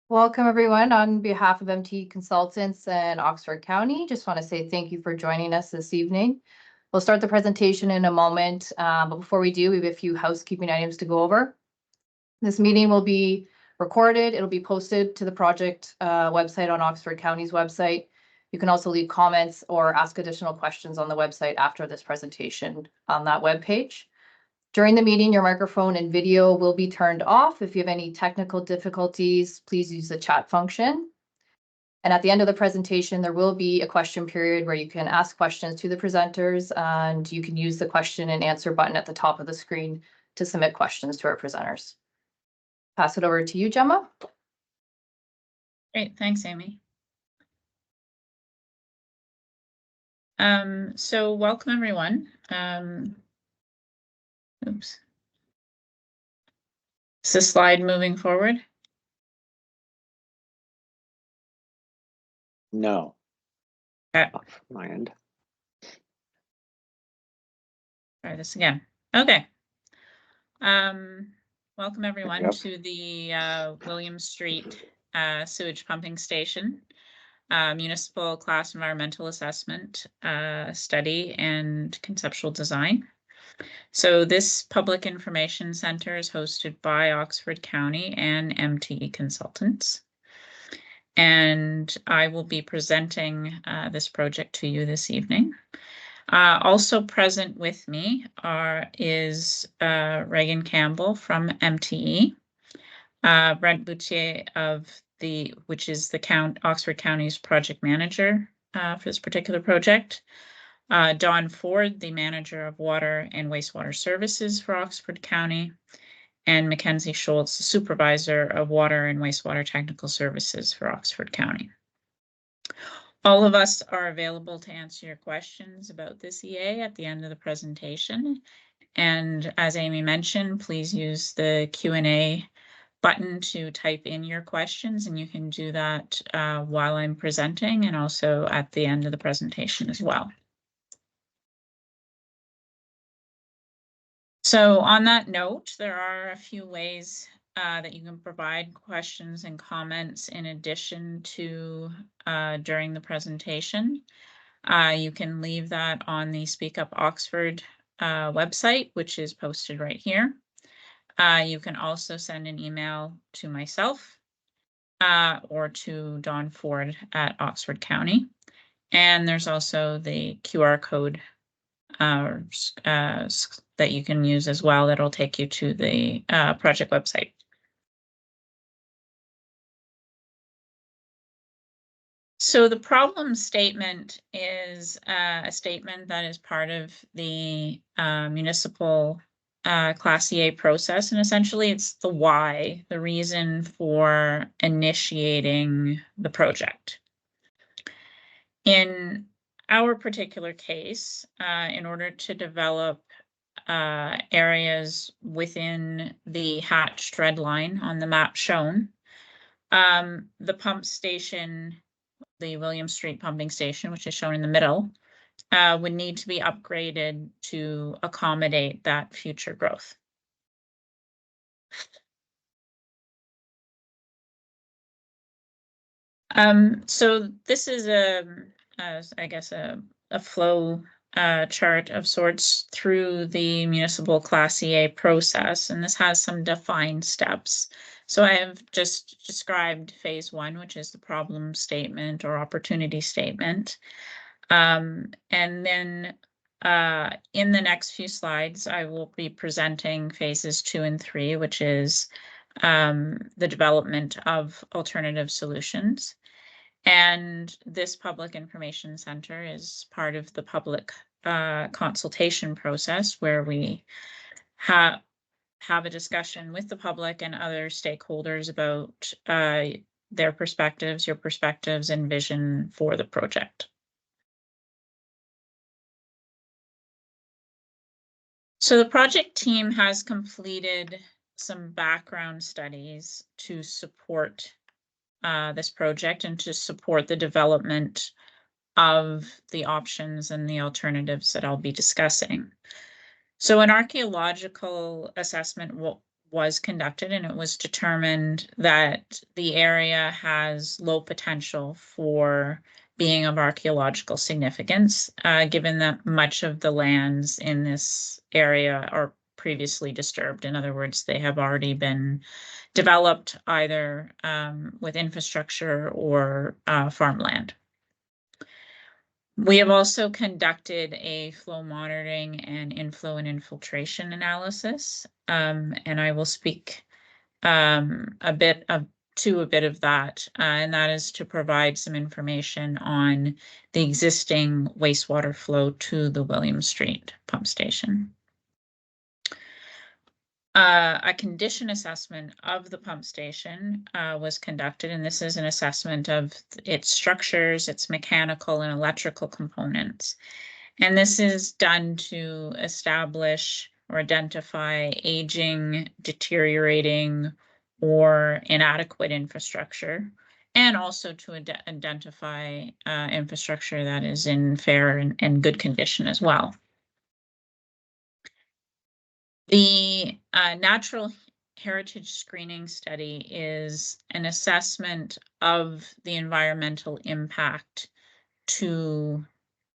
Welcome, everyone. On behalf of MT Consultants and Oxford County, just want to say thank you for joining us this evening. We'll start the presentation in a moment, but before we do, we have a few housekeeping items to go over. This meeting will be recorded. It'll be posted to the project website on Oxford County's website. You can also leave comments or ask additional questions on the website after this presentation on that webpage. During the meeting, your microphone and video will be turned off. If you have any technical difficulties, please use the chat function. And at the end of the presentation, there will be a question period where you can ask questions to the presenters, and you can use the question and answer button at the top of the screen to submit questions to our presenters. Pass it over to you, Gemma. Great, thanks, Amy. So welcome, everyone. Oops. Is the slide moving forward? No. Okay. Off my end. Try this again. Okay. Welcome, everyone, to the William Street Sewage Pumping Station Municipal Class Environmental Assessment Study and Conceptual Design. So this Public Information Center is hosted by Oxford County and MTE Consultants. And I will be presenting this project to you this evening. Also present with me is Reagan Campbell from MTE, Brent Boutier which is the Oxford County's project manager for this particular project. Don Ford, the manager of water and wastewater services for Oxford County, and Mackenzie Schultz, the supervisor of water and wastewater technical services for Oxford County. All of us are available to answer your questions about this EA at the end of the presentation. And as Amy mentioned, please use the Q&A button to type in your questions, and you can do that while I'm presenting and also at the end of the presentation as well. So on that note, there are a few ways that you can provide questions and comments in addition to during the presentation. You can leave that on the Speak Up Oxford website, which is posted right here. You can also send an email to myself or to Don Ford at Oxford County. And there's also the QR code that you can use as well. That'll take you to the project website. So the problem statement is a statement that is part of the municipal Class EA process, and essentially it's the why, the reason for initiating the project. In our particular case, in order to develop areas within the hatched red line on the map shown, the pump station, the William Street pumping station, which is shown in the middle, would need to be upgraded to accommodate that future growth. So this is I guess a flow chart of sorts through the municipal Class EA process, and this has some defined steps. So I have just described phase one, which is the problem statement or opportunity statement. And then in the next few slides, I will be presenting phases 2 and 3, which is the development of alternative solutions. And this Public Information Center is part of the public consultation process, where we have a discussion with the public and other stakeholders about their perspectives, your perspectives, and vision for the project. So the project team has completed some background studies to support this project and to support the development of the options and the alternatives that I'll be discussing. So an archaeological assessment was conducted, and it was determined that the area has low potential for being of archaeological significance, given that much of the lands in this area are previously disturbed. In other words, they have already been developed either with infrastructure or farmland. We have also conducted a flow monitoring and inflow and infiltration analysis, and I will speak a bit of that, and that is to provide some information on the existing wastewater flow to the William Street pump station. A condition assessment of the pump station was conducted, and this is an assessment of its structures, its mechanical and electrical components. And this is done to establish or identify aging, deteriorating, or inadequate infrastructure, and also to identify infrastructure that is in fair and good condition as well. The Natural Heritage Screening Study is an assessment of the environmental impact to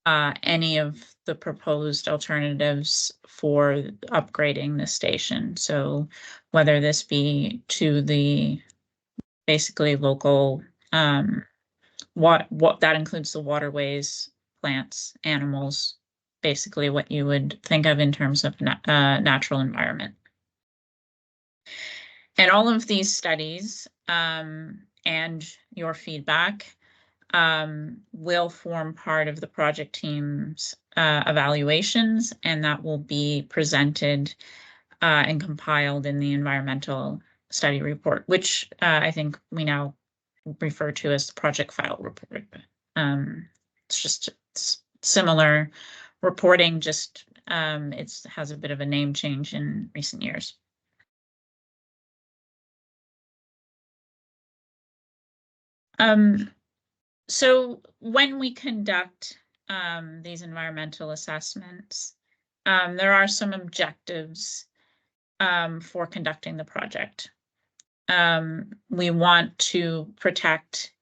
any of the proposed alternatives for upgrading the station. So whether this be to the basically local, what that includes the waterways, plants, animals, basically what you would think of in terms of natural environment. And all of these studies and your feedback will form part of the project team's evaluations, and that will be presented and compiled in the environmental study report, which I think we now refer to as the project file report. It's similar reporting, just it has a bit of a name change in recent years. So when we conduct these environmental assessments, there are some objectives for conducting the project. We want to protect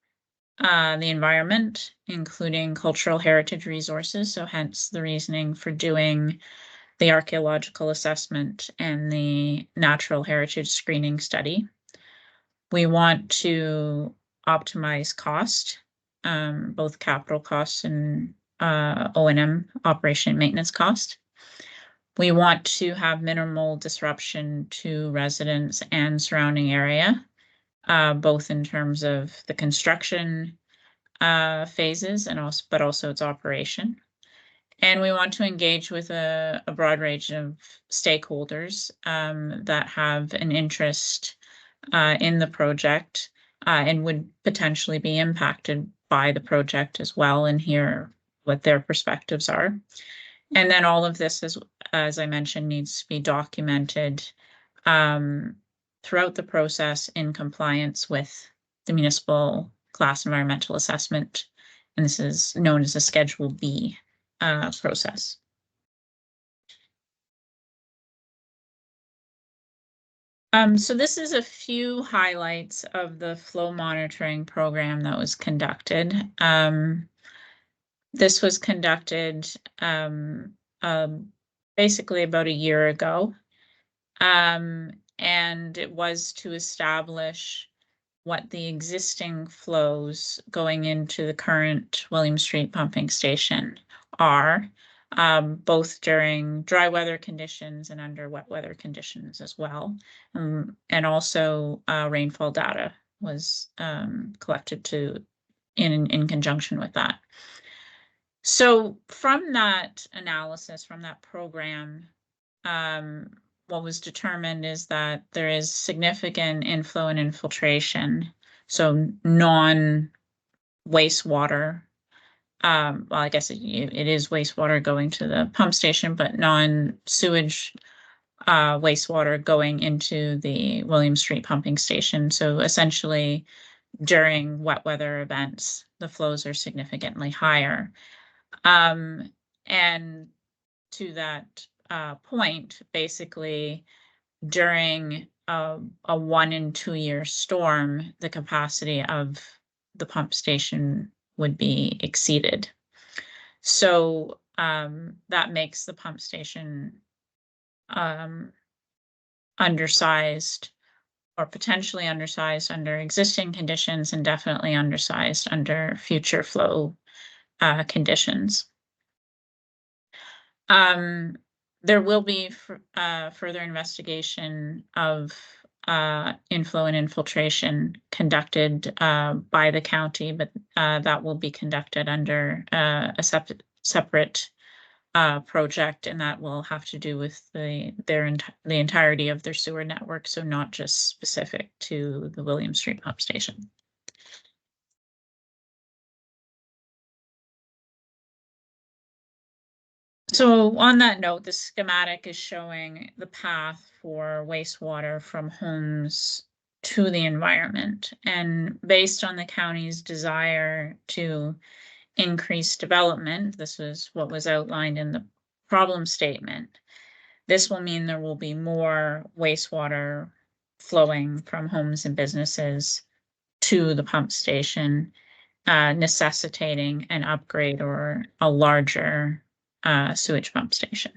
the environment, including cultural heritage resources, so hence the reasoning for doing the archaeological assessment and the natural heritage screening study. We want to optimize cost, both capital costs and O&M, operation and maintenance cost. We want to have minimal disruption to residents and surrounding area, both in terms of the construction phases and also its operation. And we want to engage with a broad range of stakeholders that have an interest in the project and would potentially be impacted by the project as well, and hear what their perspectives are. And then all of this, as I mentioned, needs to be documented throughout the process in compliance with the Municipal Class Environmental Assessment. And this is known as a Schedule B process. So this is a few highlights of the flow monitoring program that was conducted. This was conducted basically about a year ago, and it was to establish what the existing flows going into the current William Street pumping station are, both during dry weather conditions and under wet weather conditions as well. And also rainfall data was collected in conjunction with that. So from that analysis, from that program, what was determined is that there is significant inflow and infiltration, so non-wastewater. Well, I guess it is wastewater going to the pump station, but non-sewage wastewater going into the William Street pumping station. So essentially, during wet weather events, the flows are significantly higher. And to that point, basically, during a 1 and 2 year storm, the capacity of the pump station would be exceeded. So that makes the pump station undersized, or potentially undersized under existing conditions, and definitely undersized under future flow conditions. There will be further investigation of inflow and infiltration conducted by the county, but that will be conducted under a separate project, and that will have to do with the entirety of their sewer network, so not just specific to the William Street pump station. So on that note, the schematic is showing the path for wastewater from homes to the environment. And based on the county's desire to increase development, this is what was outlined in the problem statement. This will mean there will be more wastewater flowing from homes and businesses to the pump station, necessitating an upgrade or a larger sewage pump station.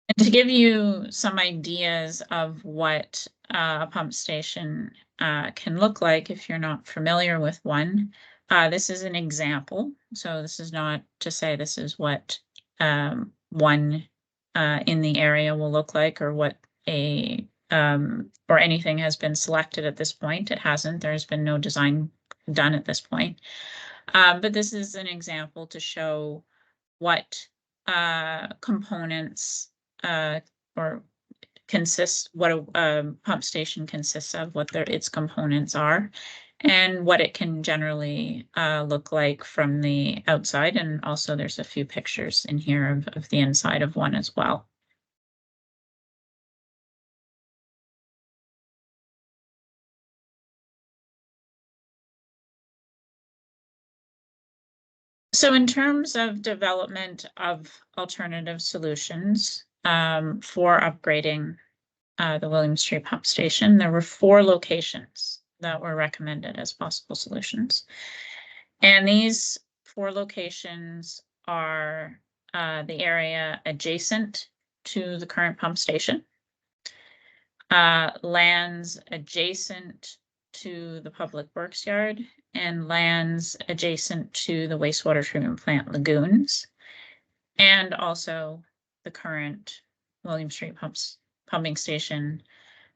And to give you some ideas of what a pump station can look like if you're not familiar with one, this is an example. So this is not to say this is what one in the area will look like, or what or anything has been selected at this point. It hasn't. There's been no design done at this point. But this is an example to show what components or consists, what a pump station consists of, what its components are, and what it can generally look like from the outside. And also there's a few pictures in here of the inside of one as well. So in terms of development of alternative solutions for upgrading the William Street pump station, there were 4 locations that were recommended as possible solutions. And these 4 locations are the area adjacent to the current pump station, lands adjacent to the public works yard, and lands adjacent to the wastewater treatment plant lagoons, and also the current William Street pumping station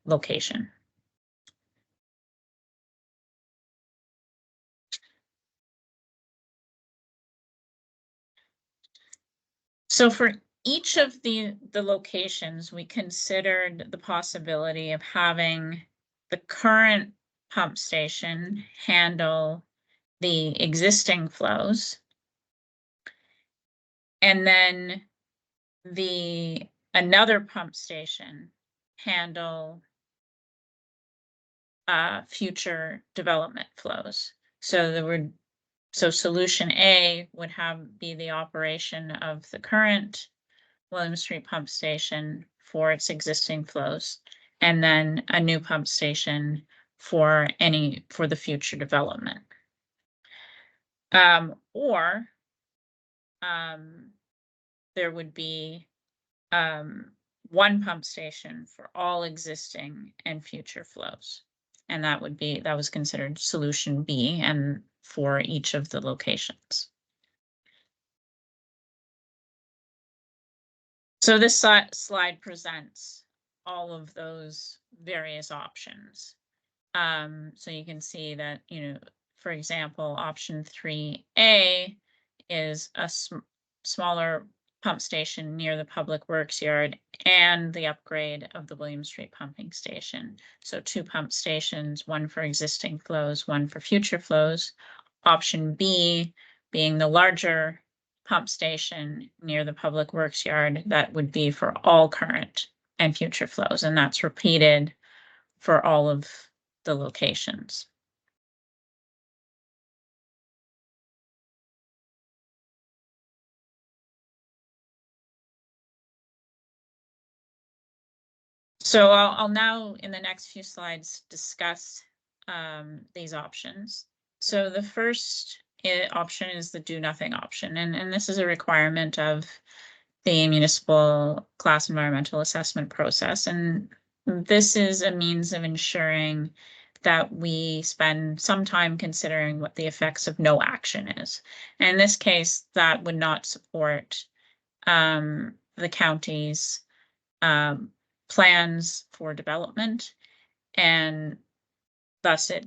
location. So for each of the locations, we considered the possibility of having the current pump station handle the existing flows, and then another pump station handle future development flows. So solution A would be the operation of the current William Street pump station for its existing flows, and then a new pump station for the future development. Or there would be one pump station for all existing and future flows. And that was considered solution B, and for each of the locations. So this slide presents all of those various options. So you can see that, for example, option 3A is a smaller pump station near the public works yard and the upgrade of the William Street pumping station. So 2 pump stations, one for existing flows, one for future flows. Option B being the larger pump station near the public works yard, that would be for all current and future flows, and that's repeated for all of the locations. So I'll now, in the next few slides, discuss these options. So the first option is the do nothing option, and this is a requirement of the municipal class environmental assessment process. And this is a means of ensuring that we spend some time considering what the effects of no action is. And in this case, that would not support the county's plans for development, and thus it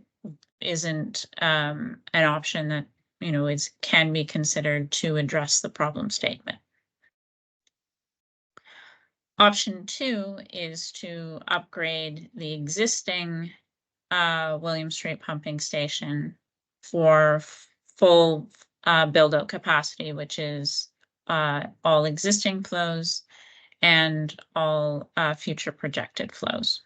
isn't an option that can be considered to address the problem statement. Option 2 is to upgrade the existing William Street pumping station for full build-out capacity, which is all existing flows and all future projected flows.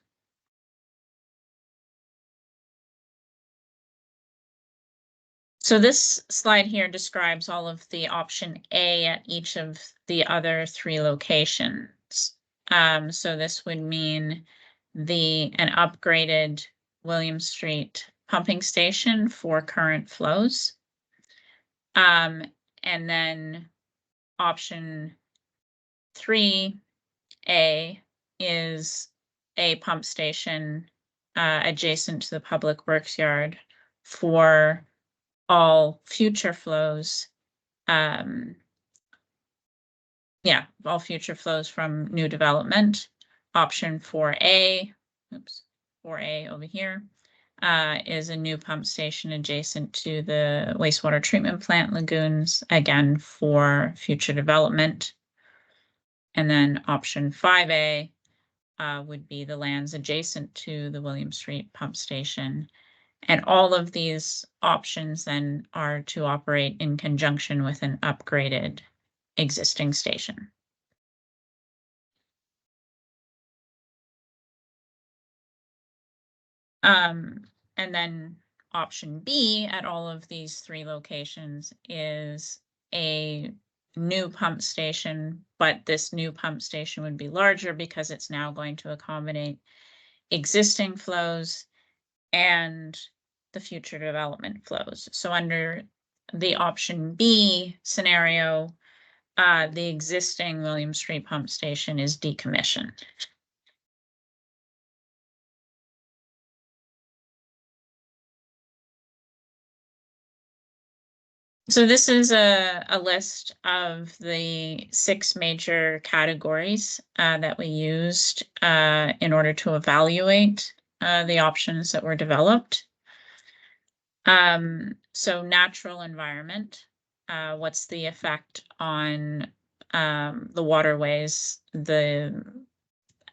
So this slide here describes all of the option A at each of the other 3 locations. So this would mean an upgraded William Street pumping station for current flows. And then option 3A is a pump station adjacent to the public works yard for all future flows. All future flows from new development. Option 4A, 4A over here, is a new pump station adjacent to the wastewater treatment plant lagoons, again for future development. And then option 5A would be the lands adjacent to the William Street pump station. And all of these options then are to operate in conjunction with an upgraded existing station. And then option B at all of these 3 locations is a new pump station, but this new pump station would be larger because it's now going to accommodate existing flows and the future development flows. So under the option B scenario, the existing William Street pump station is decommissioned. So this is a list of the 6 major categories that we used in order to evaluate the options that were developed. So natural environment, what's the effect on the waterways, the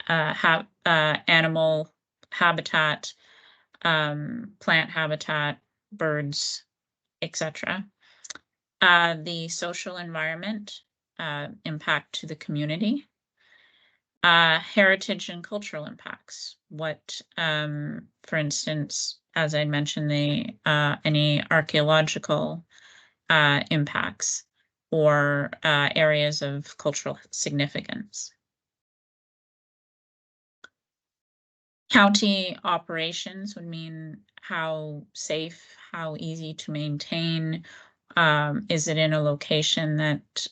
animal habitat, plant habitat, birds, etc. The social environment, impact to the community, heritage and cultural impacts. What, for instance, as I mentioned, any archaeological impacts or areas of cultural significance. County operations would mean how safe, how easy to maintain. Is it in a location that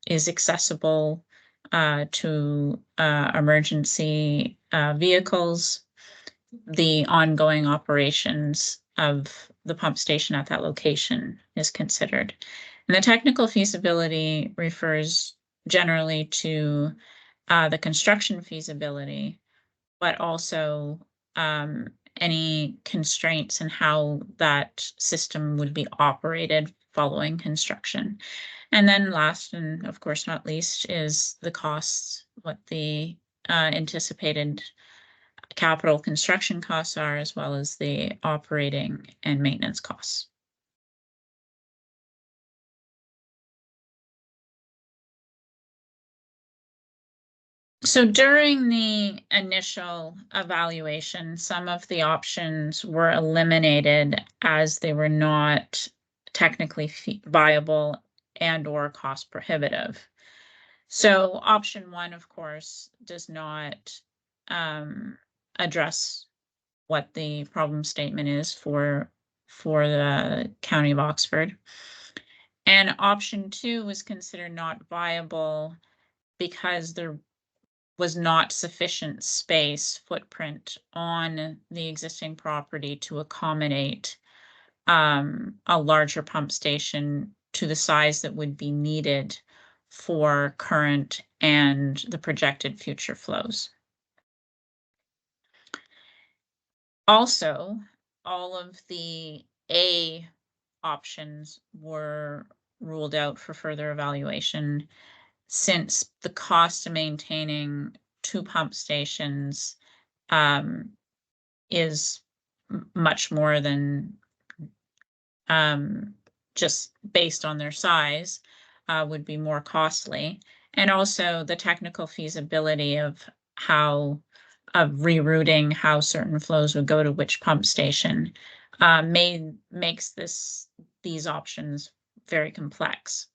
is accessible to emergency vehicles? The ongoing operations of the pump station at that location is considered. And the technical feasibility refers generally to the construction feasibility, but also any constraints in how that system would be operated following construction. And then last, and of course not least, is the costs, what the anticipated capital construction costs are, as well as the operating and maintenance costs. So during the initial evaluation, some of the options were eliminated as they were not technically viable and or cost prohibitive. So option 1, of course, does not address what the problem statement is for the County of Oxford. And option 2 was considered not viable because there was not sufficient space footprint on the existing property to accommodate a larger pump station to the size that would be needed for current and the projected future flows. Also, all of the A options were ruled out for further evaluation since the cost of maintaining 2 pump stations is much more than just based on their size, would be more costly. And also the technical feasibility of rerouting how certain flows would go to which pump station makes these options very complex.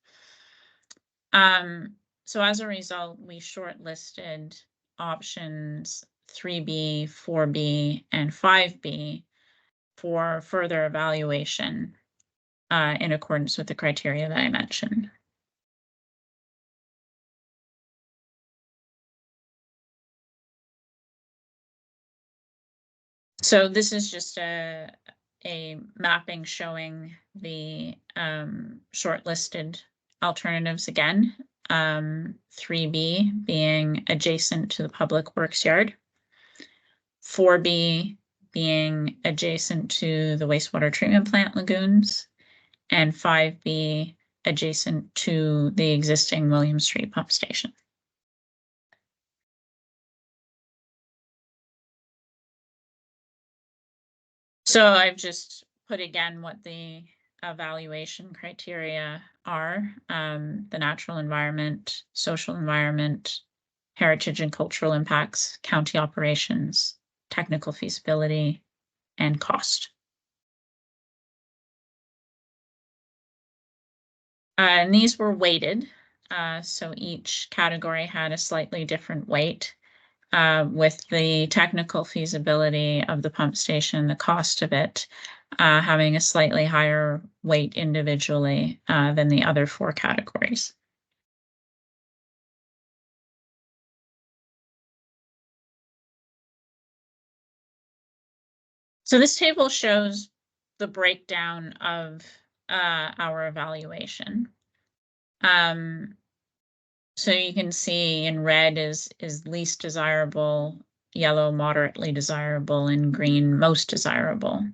So as a result, we shortlisted options 3B, 4B, and 5B for further evaluation in accordance with the criteria that I mentioned. So this is just a mapping showing the shortlisted alternatives again. 3B being adjacent to the public works yard. 4B being adjacent to the wastewater treatment plant lagoons. And 5B adjacent to the existing William Street pump station. So I've just put again what the evaluation criteria are: the natural environment, social environment, heritage and cultural impacts, county operations, technical feasibility, and cost. And these were weighted, so each category had a slightly different weight, with the technical feasibility of the pump station, the cost of it, having a slightly higher weight individually than the other 4 categories. So this table shows the breakdown of our evaluation. So you can see in red is least desirable, yellow moderately desirable, and green most desirable.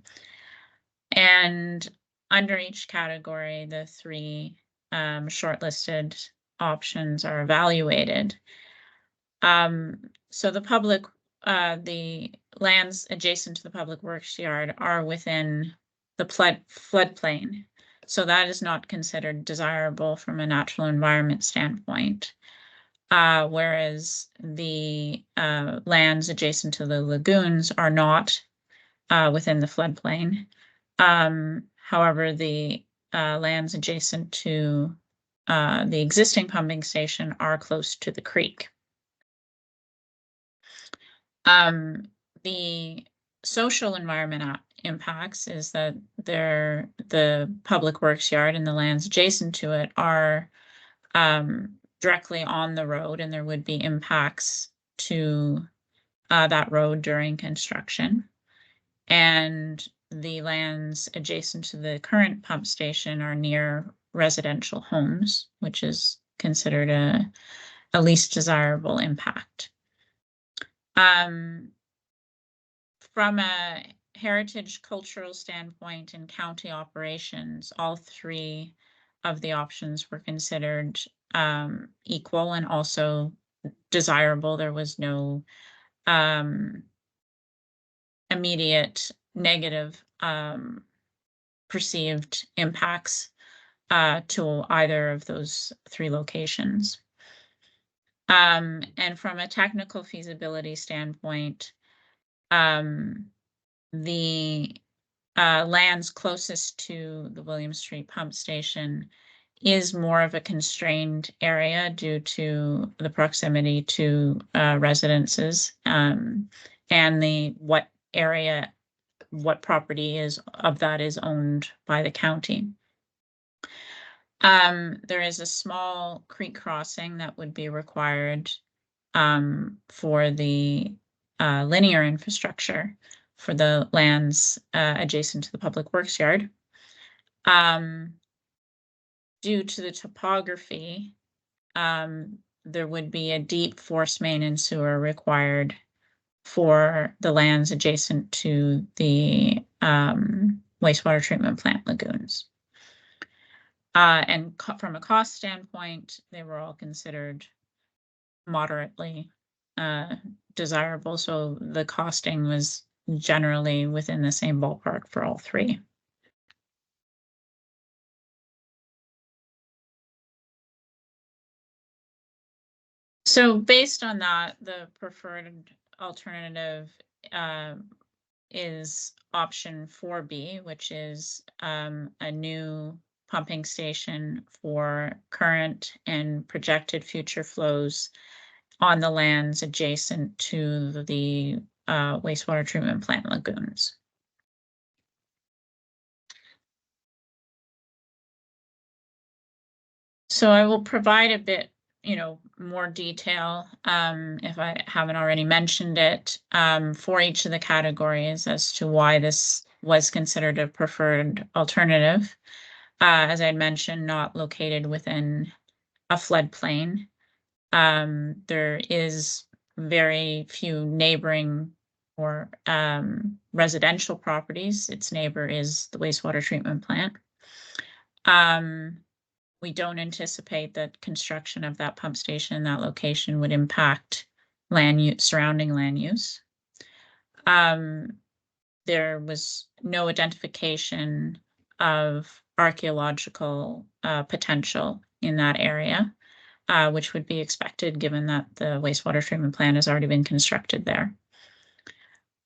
And under each category, the 3 shortlisted options are evaluated. So the lands adjacent to the public works yard are within the floodplain. So that is not considered desirable from a natural environment standpoint. Whereas the lands adjacent to the lagoons are not within the floodplain. However, the lands adjacent to the existing pumping station are close to the creek. The social environment impacts is that the public works yard and the lands adjacent to it are directly on the road, and there would be impacts to that road during construction. And the lands adjacent to the current pump station are near residential homes, which is considered a least desirable impact. From a heritage cultural standpoint and county operations, all 3 of the options were considered equal and also desirable. There was no immediate negative perceived impacts to either of those 3 locations. And from a technical feasibility standpoint, the lands closest to the William Street pump station is more of a constrained area due to the proximity to residences, and what property is owned by the county. There is a small creek crossing that would be required for the linear infrastructure for the lands adjacent to the public works yard. Due to the topography, there would be a deep force main and sewer required for the lands adjacent to the wastewater treatment plant lagoons. And from a cost standpoint, they were all considered moderately desirable. So the costing was generally within the same ballpark for all three. So based on that, the preferred alternative is option 4B, which is a new pumping station for current and projected future flows on the lands adjacent to the wastewater treatment plant lagoons. So I will provide a bit, more detail, if I haven't already mentioned it, for each of the categories as to why this was considered a preferred alternative. As I mentioned, not located within a floodplain. There is very few neighboring or residential properties. Its neighbor is the wastewater treatment plant. We don't anticipate that construction of that pump station in that location would impact surrounding land use. There was no identification of archaeological potential in that area, which would be expected given that the wastewater treatment plant has already been constructed there.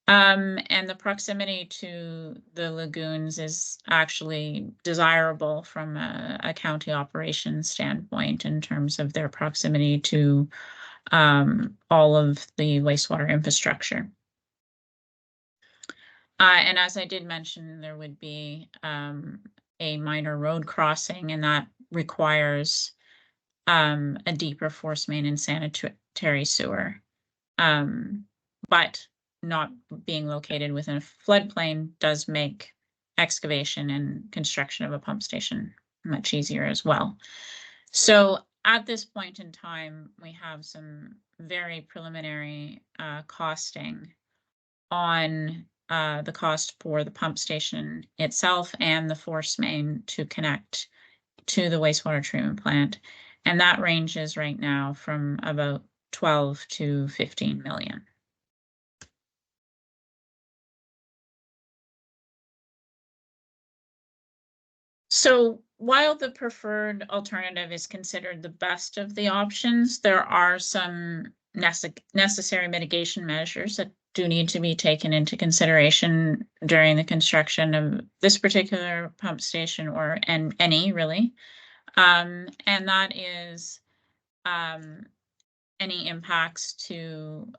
And the proximity to the lagoons is actually desirable from a county operations standpoint in terms of their proximity to all of the wastewater infrastructure. And as I did mention, there would be a minor road crossing, and that requires a deeper force main and sanitary sewer. But not being located within a floodplain does make excavation and construction of a pump station much easier as well. So at this point in time, we have some very preliminary costing on the cost for the pump station itself and the force main to connect to the wastewater treatment plant. And that ranges right now from about 12 to 15 million. So while the preferred alternative is considered the best of the options, there are some necessary mitigation measures that do need to be taken into consideration during the construction of this particular pump station and any really. And that is any impacts to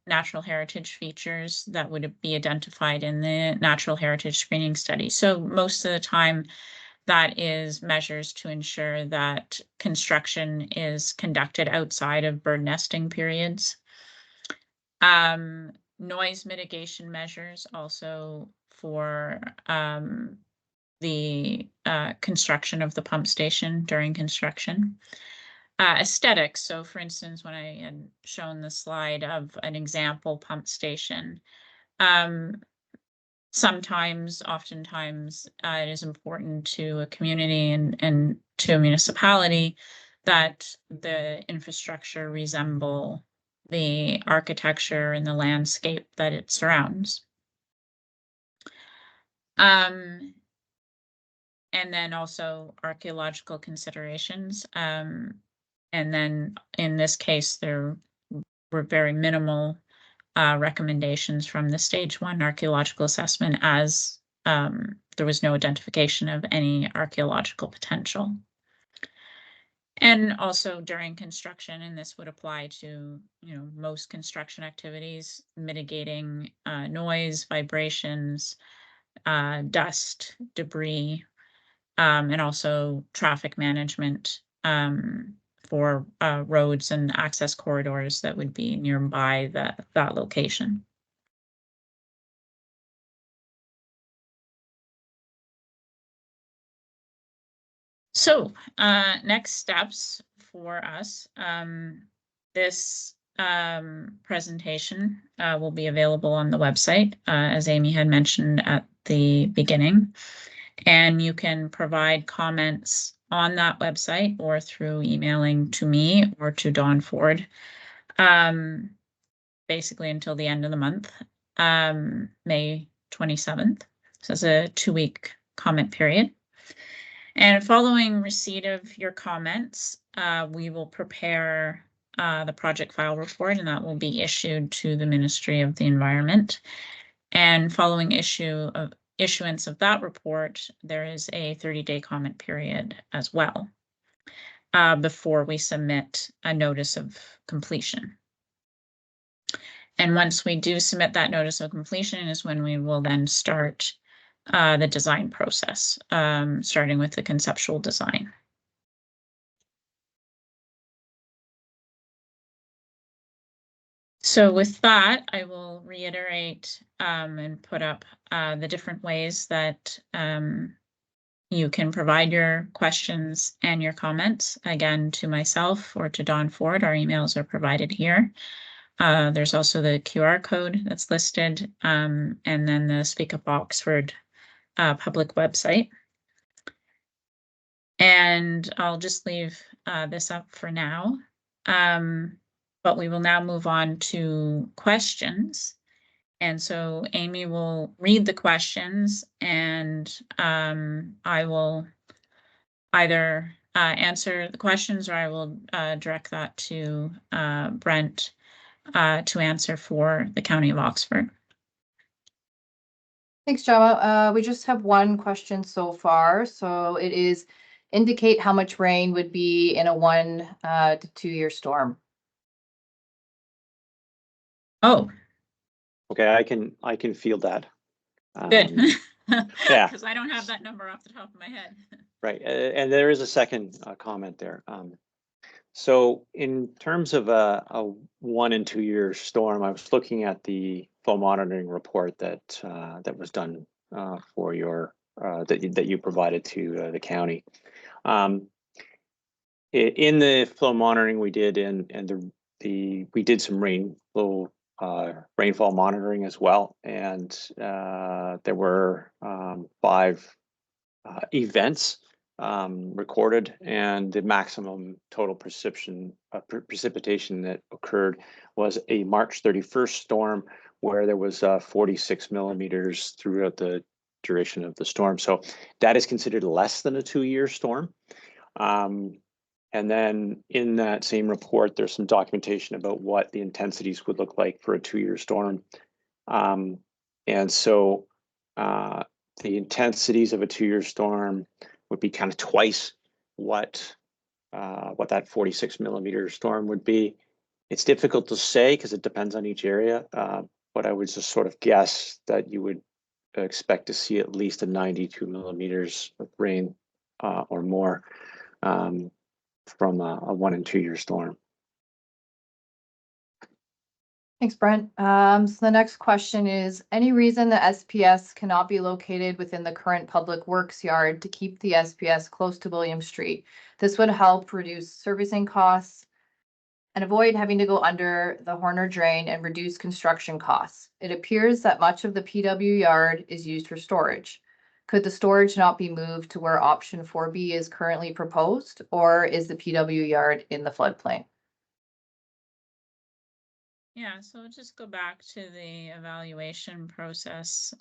natural heritage features that would be identified in the natural heritage screening study. So most of the time, that is measures to ensure that construction is conducted outside of bird nesting periods. Noise mitigation measures also for the construction of the pump station during construction. Aesthetics. So for instance, when I had shown the slide of an example pump station, oftentimes it is important to a community and to a municipality that the infrastructure resemble the architecture and the landscape that it surrounds. And then also archaeological considerations. And then in this case, there were very minimal recommendations from the stage 1 archaeological assessment, as there was no identification of any archaeological potential. And also during construction, and this would apply to, most construction activities, mitigating noise, vibrations, dust, debris, and also traffic management for roads and access corridors that would be nearby that location. So next steps for us, this presentation will be available on the website, as Amy had mentioned at the beginning. And you can provide comments on that website or through emailing to me or to Dawn Ford, basically until the end of the month, May 27th. So it's a 2-week comment period. And following receipt of your comments, we will prepare the project file report, and that will be issued to the Ministry of the Environment. And following issuance of that report, there is a 30-day comment period as well, before we submit a notice of completion. And once we do submit that notice of completion is when we will then start the design process, starting with the conceptual design. So with that, I will reiterate and put up the different ways that you can provide your questions and your comments, again, to myself or to Dawn Ford. Our emails are provided here. There's also the QR code that's listed, and then the Speak Up Oxford public website. And I'll just leave this up for now. But we will now move on to questions. And so Amy will read the questions, and I will either answer the questions, or I will direct that to Brent to answer for the County of Oxford. Thanks, Java. We just have one question so far. So it is, indicate how much rain would be in a 1 to 2 year storm. Oh, okay, I can field that. good. Yeah, because I don't have that number off the top of my head. right. And there is a second comment there. So in terms of a 1 and 2 year storm, I was looking at the flow monitoring report that that was done for your that you provided to the county. In the flow monitoring we did, and we did some rainfall monitoring as well, and there were 5 events recorded, and the maximum total precipitation that occurred was a March 31st storm, where there was 46 millimeters throughout the duration of the storm. So that is considered less than a 2 year storm. And then in that same report, there's some documentation about what the intensities would look like for a 2 year storm. And so the intensities of a 2 year storm would be kind of twice what that 46 millimeter storm would be. It's difficult to say because it depends on each area, but I would just sort of guess that you would expect to see at least a 92 millimeters of rain or more from a 1 and 2 year storm. Thanks, Brent. So the next question is, any reason the SPS cannot be located within the current public works yard to keep the SPS close to William Street? This would help reduce servicing costs and avoid having to go under the Horner drain and reduce construction costs. It appears that much of the PW yard is used for storage. Could the storage not be moved to where option 4B is currently proposed, or is the PW yard in the floodplain? Yeah, so I'll just go back to the evaluation process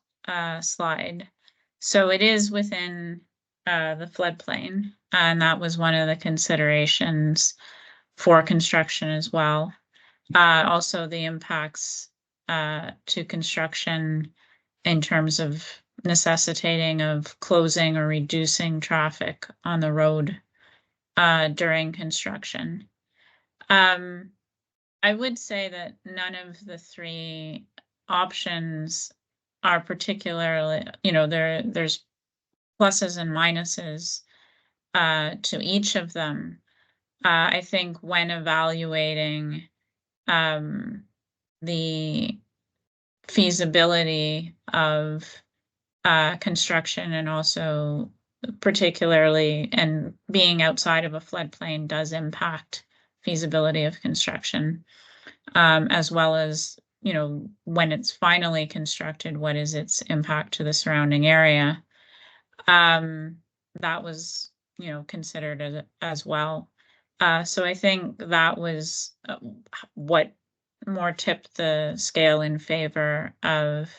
slide. So it is within the floodplain, and that was one of the considerations for construction as well. Also, the impacts to construction in terms of necessitating of closing or reducing traffic on the road during construction. I would say that none of the three options are particularly, there's pluses and minuses to each of them. I think when evaluating the feasibility of construction, and also particularly, and being outside of a floodplain does impact feasibility of construction, as well as, when it's finally constructed, what is its impact to the surrounding area? That was, considered as well. So I think that was what more tipped the scale in favor of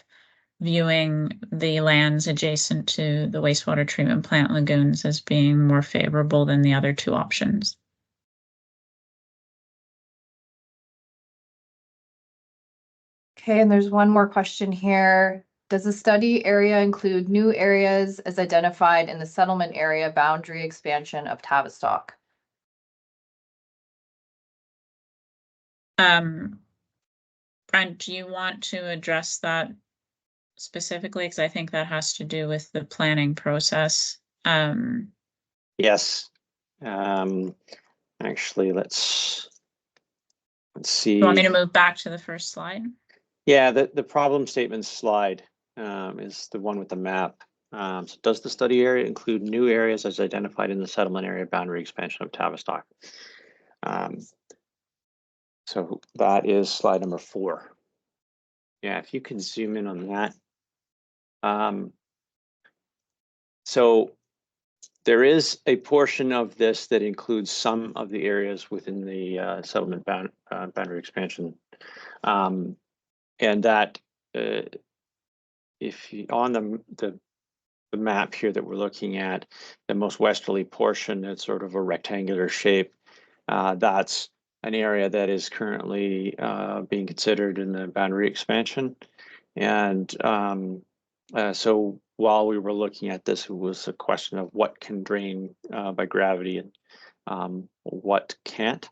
viewing the lands adjacent to the wastewater treatment plant lagoons as being more favorable than the other two options. Okay, and there's one more question here. Does the study area include new areas as identified in the settlement area boundary expansion of Tavistock? Brent, do you want to address that specifically? Because I think that has to do with the planning process. Yes. Actually, let's see. You want me to move back to the first slide? Yeah, the problem statement slide is the one with the map. So does the study area include new areas as identified in the settlement area boundary expansion of Tavistock? So that is slide number 4. Yeah, if you can zoom in on that. So there is a portion of this that includes some of the areas within the settlement boundary expansion. And that, if you, on the map here that we're looking at, the most westerly portion, it's sort of a rectangular shape. That's an area that is currently being considered in the boundary expansion. And so while we were looking at this, it was a question of what can drain by gravity and what can't.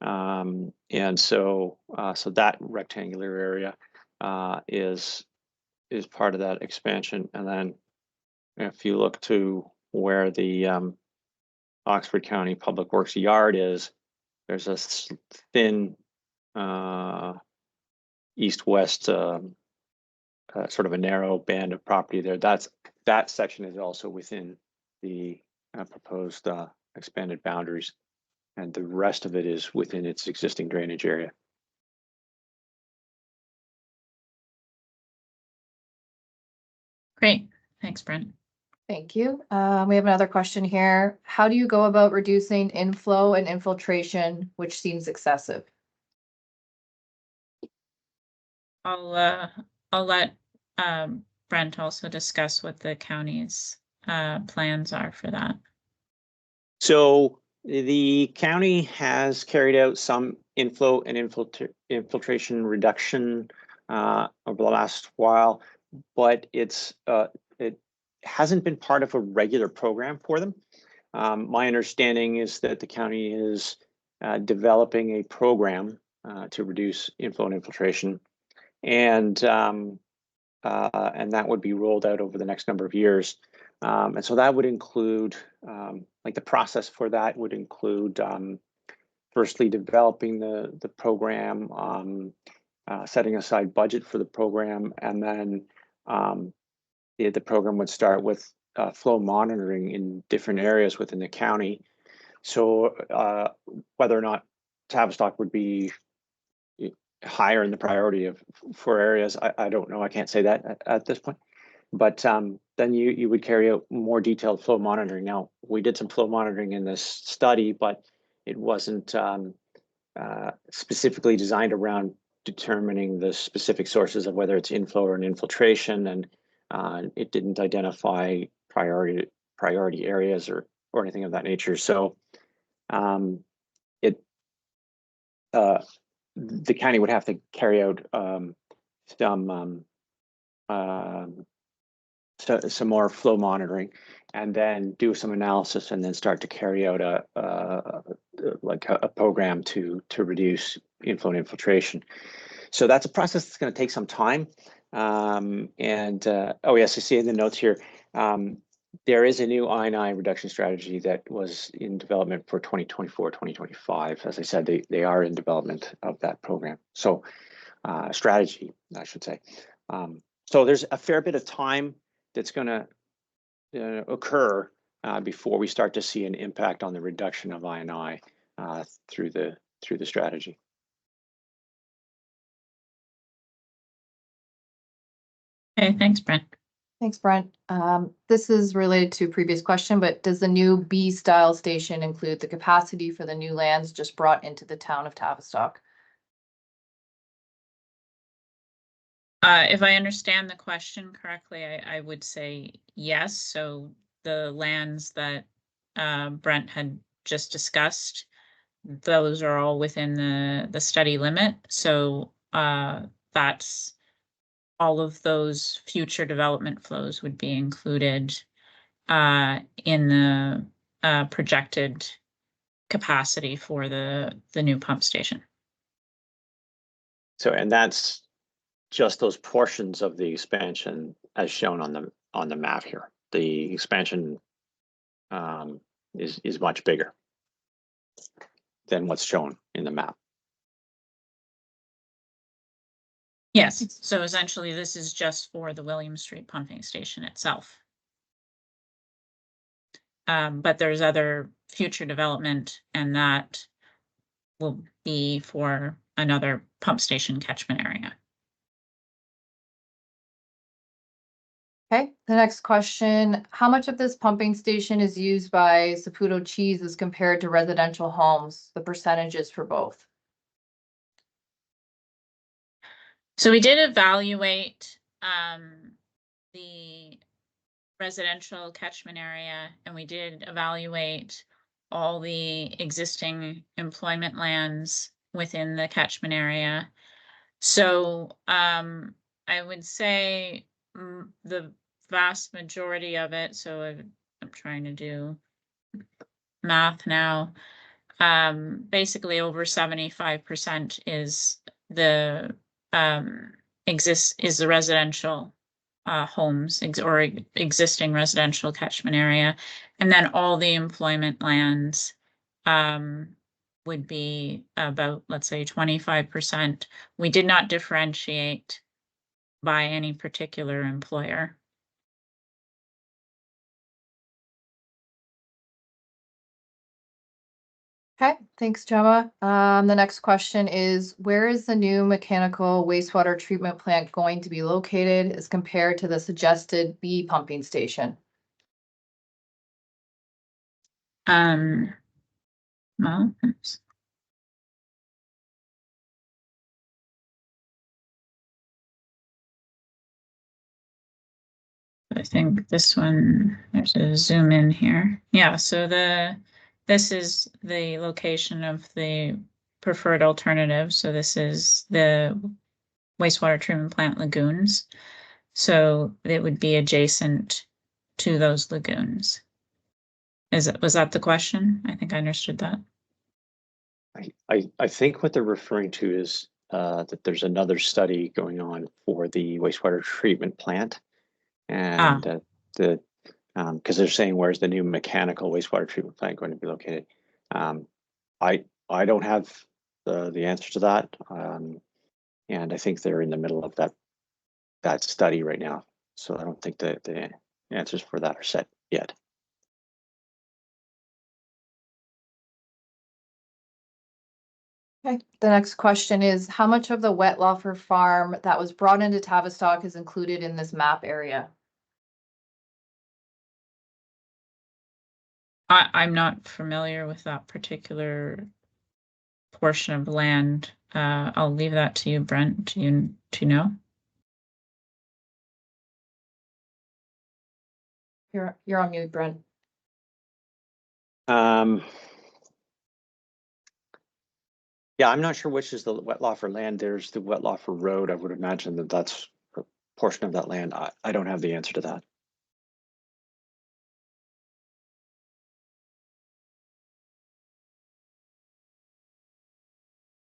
And so that rectangular area is part of that expansion. And then if you look to where the Oxford County Public Works yard is, there's a thin east-west sort of a narrow band of property there. That section is also within the proposed expanded boundaries, and the rest of it is within its existing drainage area. Great, thanks, Brent. Thank you. We have another question here. How do you go about reducing inflow and infiltration, which seems excessive? I'll let Brent also discuss what the county's plans are for that. So the county has carried out some inflow and infiltration reduction over the last while, but it hasn't been part of a regular program for them. My understanding is that the county is developing a program to reduce inflow and infiltration, and that would be rolled out over the next number of years. And so that would include, like the process for that would include, firstly, developing the program, setting aside budget for the program, and then the program would start with flow monitoring in different areas within the county. So whether or not Tavistock would be higher in the priority for areas, I don't know. I can't say that at this point. But then you would carry out more detailed flow monitoring. Now, we did some flow monitoring in this study, but it wasn't specifically designed around determining the specific sources of whether it's inflow or an infiltration, and it didn't identify priority areas or anything of that nature. So the county would have to carry out some some more flow monitoring, and then do some analysis, and then start to carry out a program to reduce inflow and infiltration. So that's a process that's going to take some time. Oh yes, I see in the notes here. There is a new I&I reduction strategy that was in development for 2024, 2025. As I said, they are in development of that program. So strategy, I should say. So there's a fair bit of time that's going to occur before we start to see an impact on the reduction of I&I through the strategy. Okay, thanks, Brent. Thanks, Brent. This is related to a previous question, but does the new B-style station include the capacity for the new lands just brought into the town of Tavistock? If I understand the question correctly, I would say yes. So the lands that Brent had just discussed, those are all within the study limit. So that's all of those future development flows would be included in the projected capacity for the new pump station. So, and that's just those portions of the expansion as shown on the map here. The expansion is much bigger than what's shown in the map. Yes, so essentially this is just for the William Street pumping station itself. But there's other future development, and that will be for another pump station catchment area. Okay, the next question, how much of this pumping station is used by Saputo Cheese as compared to residential homes, the percentages for both? So we did evaluate the residential catchment area, and we did evaluate all the existing employment lands within the catchment area. So I would say the vast majority of it, so I'm trying to do math now, basically over 75% is the the residential homes or existing residential catchment area, and then all the employment lands would be about, let's say, 25%. We did not differentiate by any particular employer. Okay, thanks, Gemma. The next question is, where is the new mechanical wastewater treatment plant going to be located as compared to the suggested B pumping station? Well, I think this one, there's a zoom in here. Yeah, so this is the location of the preferred alternative. So this is the wastewater treatment plant lagoons. So it would be adjacent to those lagoons. Was that the question? I think I understood that. I think what they're referring to is that there's another study going on for the wastewater treatment plant, and because they're saying where's the new mechanical wastewater treatment plant going to be located. I don't have the answer to that, and I think they're in the middle of that study right now. So I don't think that the answers for that are set yet. Okay, the next question is, how much of the Wettlaufer farm that was brought into Tavistock is included in this map area? I'm not familiar with that particular portion of land. I'll leave that to you, Brent. Do you know? You're on mute, Brent. Yeah, I'm not sure which is the Wettlaufer land. There's the Wettlaufer Road. I would imagine that that's a portion of that land. I don't have the answer to that.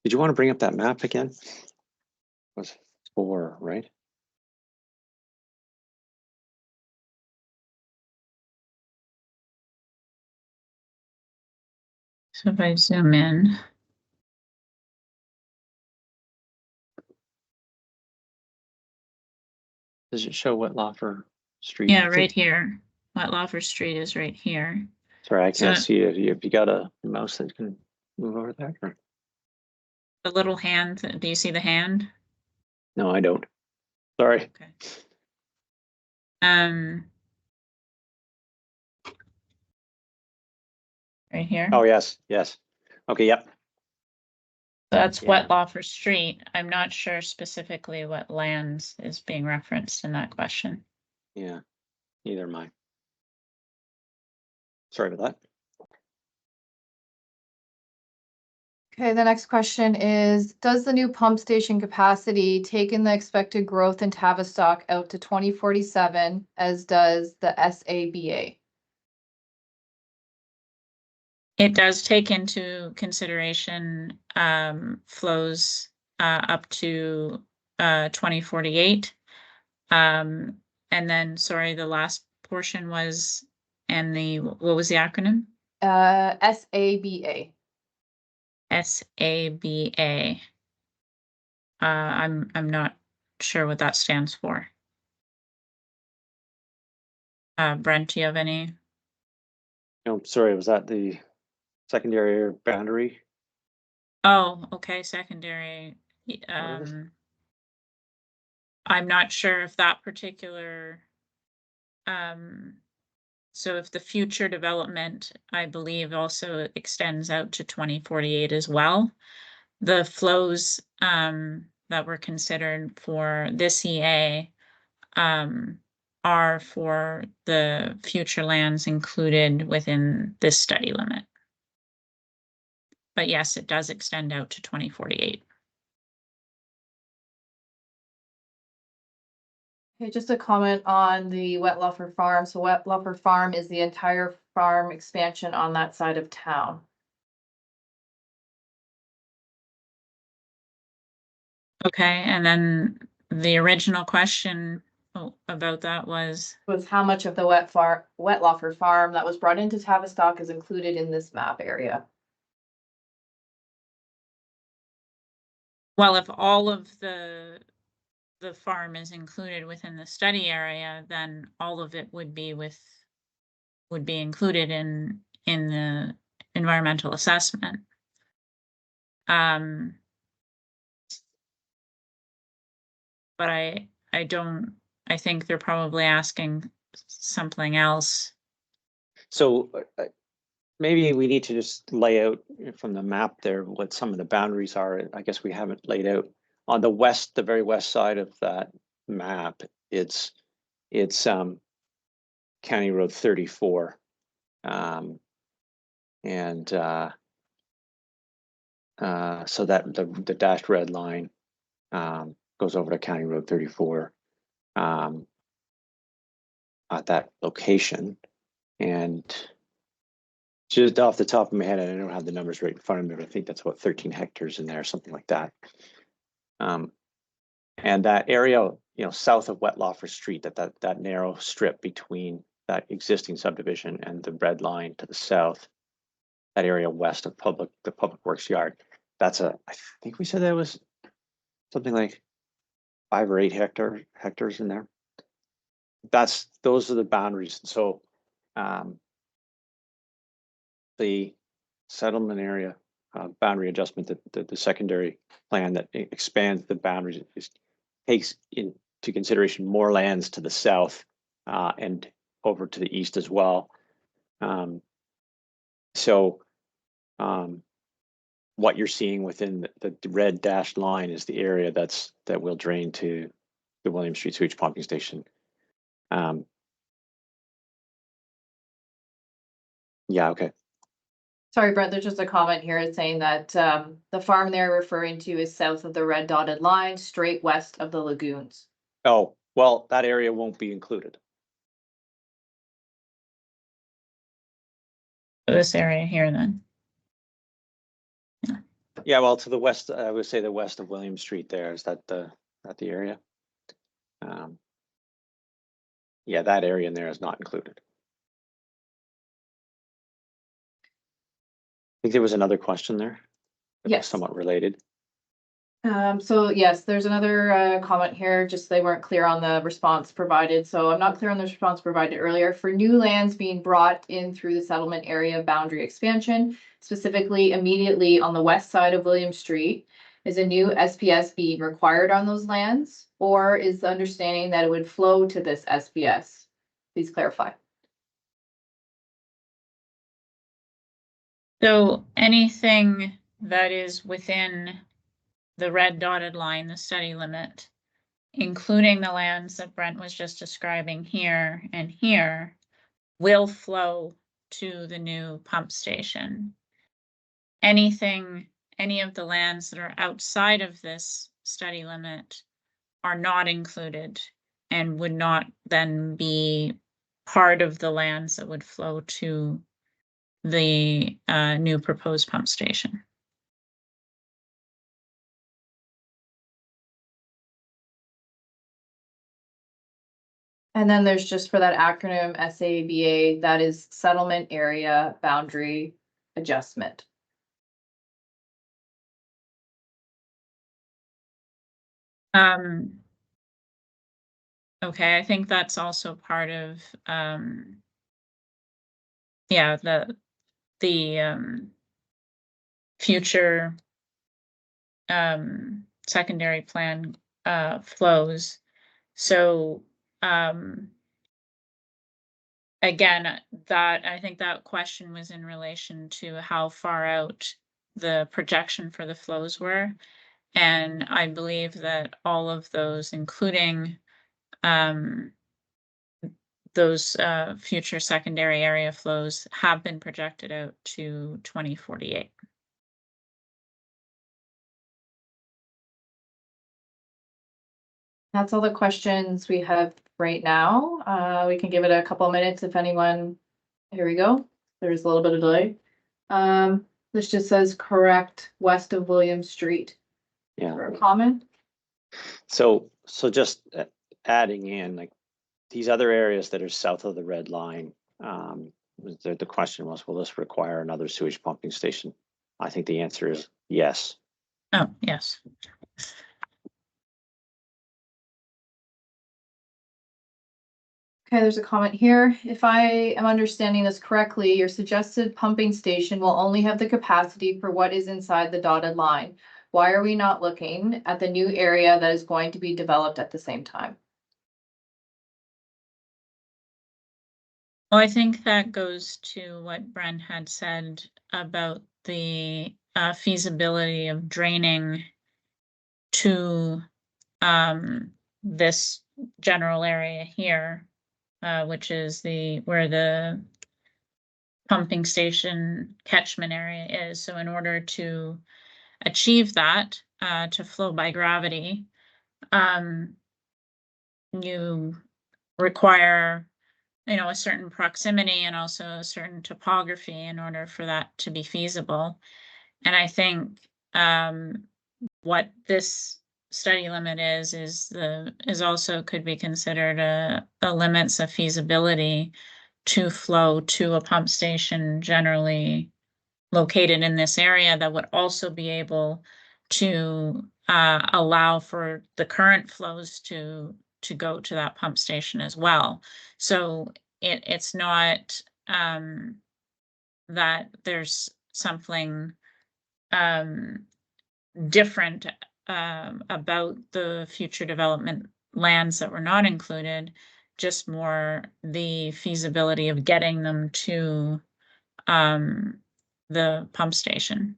Did you want to bring up that map again? It was 4, right? So if I zoom in, Does it show Wettlaufer Street? yeah, right here. Wettlaufer Street is right here. Sorry, I can't So- see it. Have you got a mouse that can move over there? Or? The little hand, do you see the hand? No, I don't. Sorry. Okay. Right here. Oh, yes, yes. Okay, yep. That's Yeah. Wettlaufer Street. I'm not sure specifically what lands is being referenced in that question. Yeah, neither am I. Sorry about that. Okay, the next question is, does the new pump station capacity take in the expected growth in Tavistock out to 2047, as does the SABA? It does take into consideration flows up to 2048. And then, sorry, the last portion was, and what was the acronym? SABA. SABA. I'm not sure what that stands for. Brent, do you have any? No, sorry, was that the secondary boundary? Oh, okay, secondary. is it? I'm not sure if that particular, so if the future development, I believe, also extends out to 2048 as well. The flows that were considered for this EA are for the future lands included within this study limit. But yes, it does extend out to 2048. Okay, just a comment on the Wettlaufer Farm. So Wettlaufer Farm is the entire farm expansion on that side of town. Okay, and then the original question about that was, How much of the Wettlaufer Farm that was brought into Tavistock is included in this map area? well, if all of the farm is included within the study area, then all of it would be included in the environmental assessment. But I think they're probably asking something else. So maybe we need to just lay out from the map there what some of the boundaries are. I guess we haven't laid out on the west, the very west side of that map. It's County Road 34, and so that the dashed red line goes over to County Road 34 at that location. And just off the top of my head, I don't have the numbers right in front of me, but I think that's about 13 hectares in there, something like that. And that area, south of Wettlaufer Street, that narrow strip between that existing subdivision and the red line to the south, that area west of the public works yard, I think we said that was something like 5 or 8 hectares in there. Those are the boundaries. So the settlement area boundary adjustment, the secondary plan that expands the boundaries, takes into consideration more lands to the south and over to the east as well. So what you're seeing within the red dashed line is the area that will drain to the William Street Sewage Pumping Station. Yeah, okay. Sorry, Brent, there's just a comment here. It's saying that the farm they're referring to is south of the red dotted line, straight west of the lagoons. Oh, well, that area won't be included. This area here then. Yeah. Yeah, well, to the west, I would say the west of William Street there, is that the area? Yeah, that area in there is not included. I think there was another question there. That was Yes. somewhat related. So yes, there's another comment here, just they weren't clear on the response provided. So I'm not clear on the response provided earlier. For new lands being brought in through the settlement area boundary expansion, specifically immediately on the west side of William Street, is a new SPS being required on those lands? Or is the understanding that it would flow to this SPS? Please clarify. So anything that is within the red dotted line, the study limit, including the lands that Brent was just describing here and here, will flow to the new pump station. Any of the lands that are outside of this study limit are not included and would not then be part of the lands that would flow to the new proposed pump station. And then there's just for that acronym SABA, that is Settlement Area Boundary Adjustment. Okay, I think that's also part of yeah, the future secondary plan flows. So again, that I think that question was in relation to how far out the projection for the flows were. And I believe that all of those, including those future secondary area flows, have been projected out to 2048. That's all the questions we have right now. We can give it a couple of minutes if anyone, here we go. There's a little bit of delay. This just says correct west of William Street. Yeah. For a comment. So just adding in, like, these other areas that are south of the red line, the question was, will this require another sewage pumping station? I think the answer is yes. Oh, yes. Okay, there's a comment here. If I am understanding this correctly, your suggested pumping station will only have the capacity for what is inside the dotted line. Why are we not looking at the new area that is going to be developed at the same time? Well, I think that goes to what Brent had said about the feasibility of draining to this general area here, which is where the pumping station catchment area is. So in order to achieve that, to flow by gravity, you require, a certain proximity and also a certain topography in order for that to be feasible. And I think what this study limit is also could be considered a limits of feasibility to flow to a pump station generally located in this area that would also be able to allow for the current flows to go to that pump station as well. So it's not that there's something different about the future development lands that were not included, just more the feasibility of getting them to the pump station.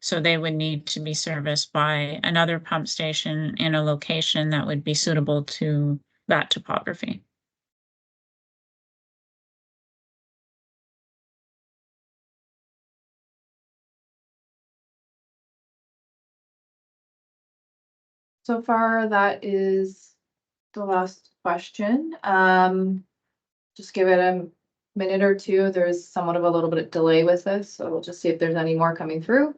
So they would need to be serviced by another pump station in a location that would be suitable to that topography. So far, that is the last question. Just give it a minute or two. There's somewhat of a little bit of delay with this, so we'll just see if there's any more coming through.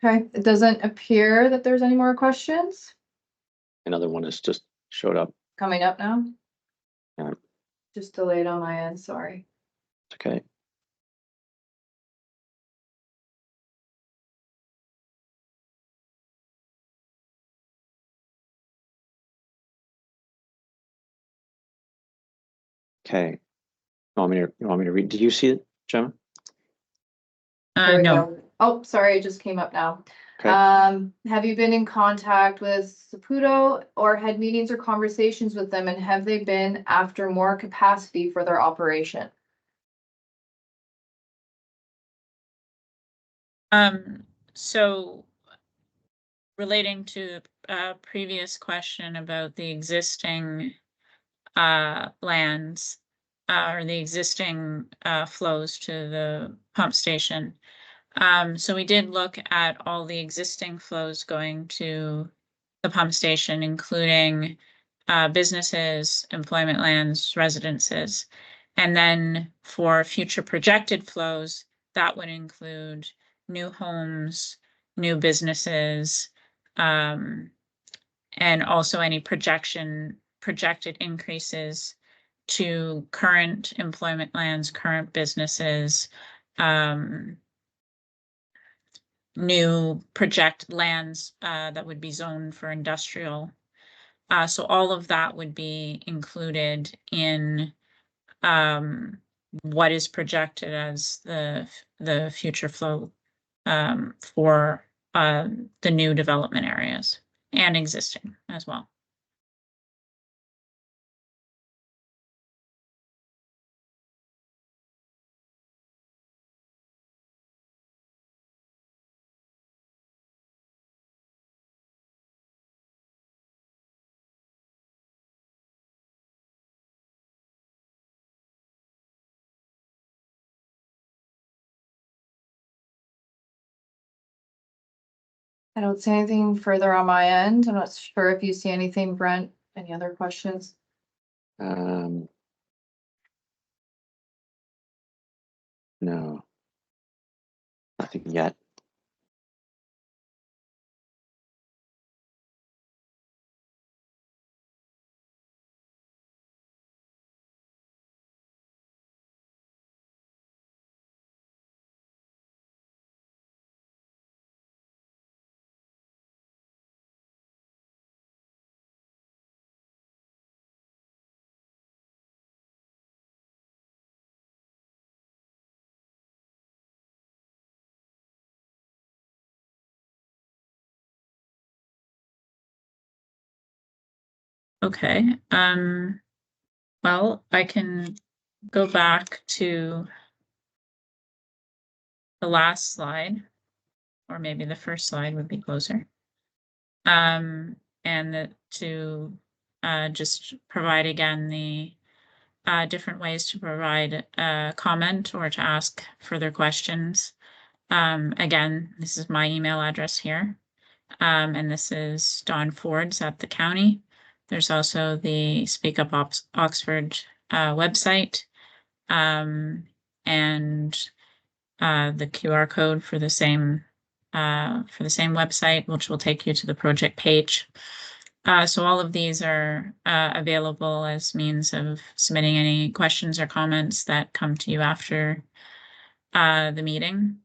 Okay, it doesn't appear that there's any more questions Another one has just showed up. coming up now. Yeah. Just delayed on my end, sorry. Okay. Okay. You want me to read? Did you see it, Gemma? There we No. go. Oh, sorry, it just came up now. Okay. Have you been in contact with Saputo or had meetings or conversations with them, and have they been after more capacity for their operation? So relating to a previous question about the existing lands or the existing flows to the pump station. So we did look at all the existing flows going to the pump station, including businesses, employment lands, residences. And then for future projected flows, that would include new homes, new businesses, and also any projected increases to current employment lands, current businesses, new project lands that would be zoned for industrial. So all of that would be included in what is projected as the future flow for the new development areas and existing as well. I don't see anything further on my end. I'm not sure if you see anything, Brent. Any other questions? No. Nothing yet. Okay. Well, I can go back to the last slide, or maybe the first slide would be closer. And to just provide again the different ways to provide comment or to ask further questions. Again, this is my email address here. And this is Dawn Ford's at the county. There's also the Speak Up Oxford website, and the QR code for the same website, which will take you to the project page. So all of these are available as means of submitting any questions or comments that come to you after the meeting.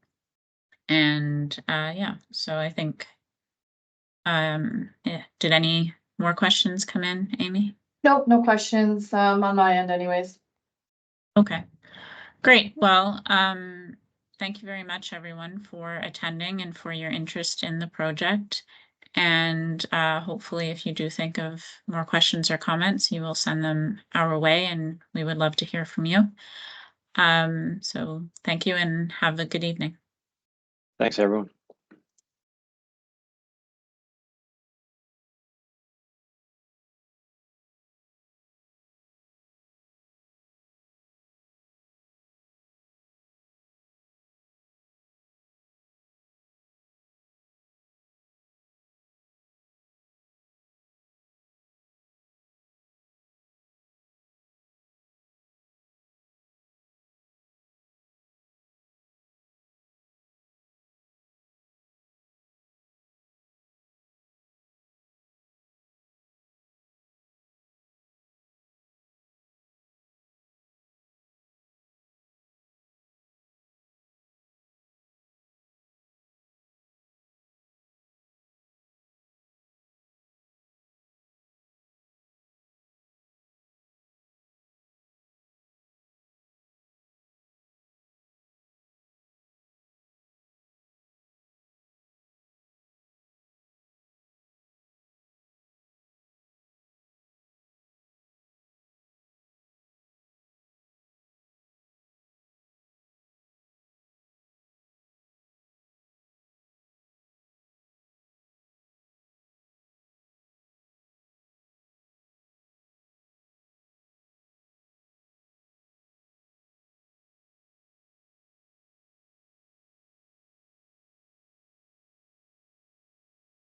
And yeah, so I think, yeah. Did any more questions come in, Amy? Nope, no questions on my end anyways. Okay, great. Well, thank you very much, everyone, for attending and for your interest in the project. And hopefully, if you do think of more questions or comments, you will send them our way, and we would love to hear from you. So thank you and have a good evening. Thanks, everyone.